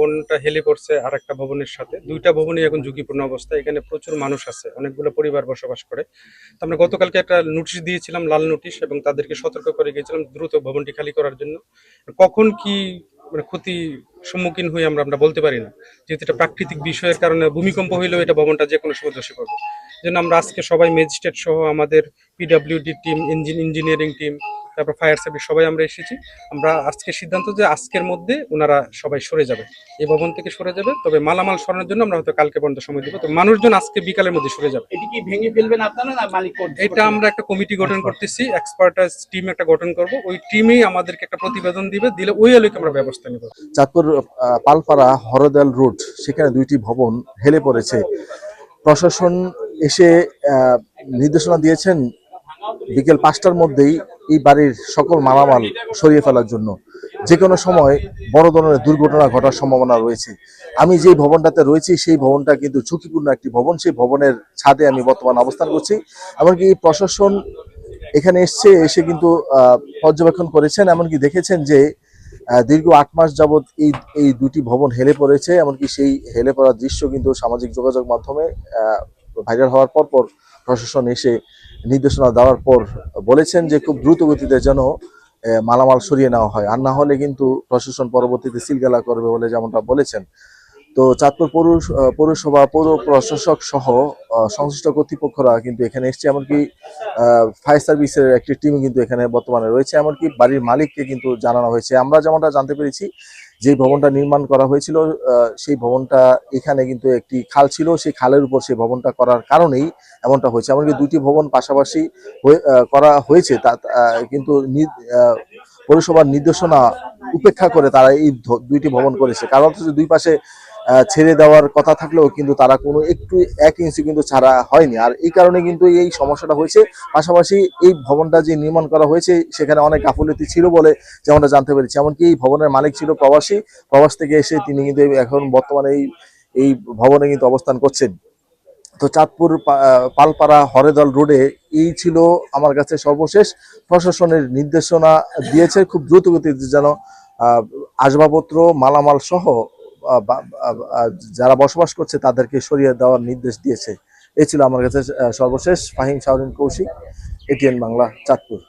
ভবনটা হেলে পড়ছে আর একটা ভবনের সাথে। দুইটা ভবনই এখন ঝুঁকিপূর্ণ অবস্থা। এখানে প্রচুর মানুষ আছে, অনেকগুলো পরিবার বসবাস করে। তো আমরা গতকালকে একটা নোটিশ দিয়েছিলাম, লাল নোটিশ, এবং তাদেরকে সতর্ক করে গিয়েছিলাম দ্রুত ভবনটি খালি করার জন্য। কখন কি মানে ক্ষতি সম্মুখীন হই আমরা আমরা বলতে পারি না, যেহেতু এটা প্রাকৃতিক বিষয়ের কারণে ভূমিকম্প হইলেও এটা ভবনটা যে কোনো সময় ধসে পড়বে। জন্য আমরা আজকে সবাই ম্যাজিস্ট্রেট সহ আমাদের পিডব্লিউডি টিম, ইঞ্জিনিয়ারিং টিম, তারপর ফায়ার সার্ভিস, সবাই আমরা এসেছি। আমরা আজকে সিদ্ধান্ত যে আজকের মধ্যে ওনারা সবাই সরে যাবে, এই ভবন থেকে সরে যাবে। তবে মালামাল সরানোর জন্য আমরা হয়তো কালকে পর্যন্ত সময় দিব। তো মানুষজন আজকে বিকালের মধ্যে সরে যাবে। এটি কি ভেঙে ফেলবেন আপনারা না মালিক এটা আমরা একটা কমিটি গঠন করতেছি, এক্সপার্টাইজ টিম একটা গঠন করব। ওই টিমেই আমাদেরকে একটা প্রতিবেদন দিবে, দিলে ওই আলোকে আমরা ব্যবস্থা নেব। চাঁদপুর পালপাড়া হরদেল রোড, সেখানে দুইটি ভবন হেলে পড়েছে। প্রশাসন এসে নির্দেশনা দিয়েছেন বিকেল 5টার মধ্যেই এই বাড়ির সকল মালামাল সরিয়ে ফেলার জন্য। যে কোনো সময় বড় ধরনের দুর্ঘটনা ঘটার সম্ভাবনা রয়েছে। আমি যে ভবনটাতে রয়েছি সেই ভবনটা কিন্তু ঝুঁকিপূর্ণ একটি ভবন। সেই ভবনের ছাদে আমি বর্তমানে অবস্থান করছি। এমনকি প্রশাসন এখানে এসে কিন্তু পর্যবেক্ষণ করেছেন, এমনকি দেখেছেন যে দীর্ঘ 8 মাস যাবৎ এই দুটি ভবন হেলে পড়েছে। এমনকি সেই হেলে পড়ার দৃশ্য কিন্তু সামাজিক যোগাযোগ মাধ্যমে ভাইরাল হওয়ার পর প্রশাসন এসে নির্দেশনা দেওয়ার পর বলেছেন যে খুব দ্রুত গতিতে যেন মালামাল সরিয়ে নেওয়া হয়, আর না হলে কিন্তু প্রশাসন পরবর্তীতে সিলগালা করবে বলে যেমনটা বলেছেন। তো চাঁদপুর পৌরসভা, পৌর প্রশাসক সহ সংশ্লিষ্ট কর্তৃপক্ষরা কিন্তু এখানে এসছে। এমনকি ফায়ার সার্ভিসের একটি টিম কিন্তু এখানে বর্তমানে রয়েছে। এমনকি বাড়ির মালিককে কিন্তু জানানো হয়েছে। আমরা যেমনটা জানতে পেরেছি, যে ভবনটা নির্মাণ করা হয়েছিল সেই ভবনটা এখানে কিন্তু একটি খাল ছিল, সেই খালের উপর সেই ভবনটা করার কারণেই এমনটা হয়েছে। এমনকি দুটি ভবন পাশাপাশি করা হয়েছে, তা কিন্তু পৌরসভার নির্দেশনা উপেক্ষা করে তারা এই দুইটি ভবন করেছে। কারণ হচ্ছে দুই পাশে ছেড়ে দেওয়ার কথা থাকলেও কিন্তু তারা কোনো একটু 1 ইঞ্চি কিন্তু ছাড়া হয়নি, আর এই কারণে কিন্তু এই সমস্যাটা হয়েছে। পাশাপাশি এই ভবনটা যে নির্মাণ করা হয়েছে সেখানে অনেক গাফিলতি ছিল বলে যেমনটা জানতে পেরেছি। এমনকি এই ভবনের মালিক ছিল প্রবাস থেকে এসে তিনি কিন্তু এখন বর্তমানে এই ভবনে কিন্তু অবস্থান করছেন। তো চাঁদপুর পালপাড়া হরেদল রোডে এই ছিল আমার কাছে সর্বশেষ। প্রশাসনের নির্দেশনা দিয়েছে খুব দ্রুত গতিতে যেন আসবাবপত্র, মালামাল সহ যারা বসবাস করছে তাদেরকে সরিয়ে দেওয়ার নির্দেশ দিয়েছে। এই ছিল আমার কাছে সর্বশেষ। ফাহিম শাওরিন কৌশিক, এটিএন বাংলা, চাঁদপুর।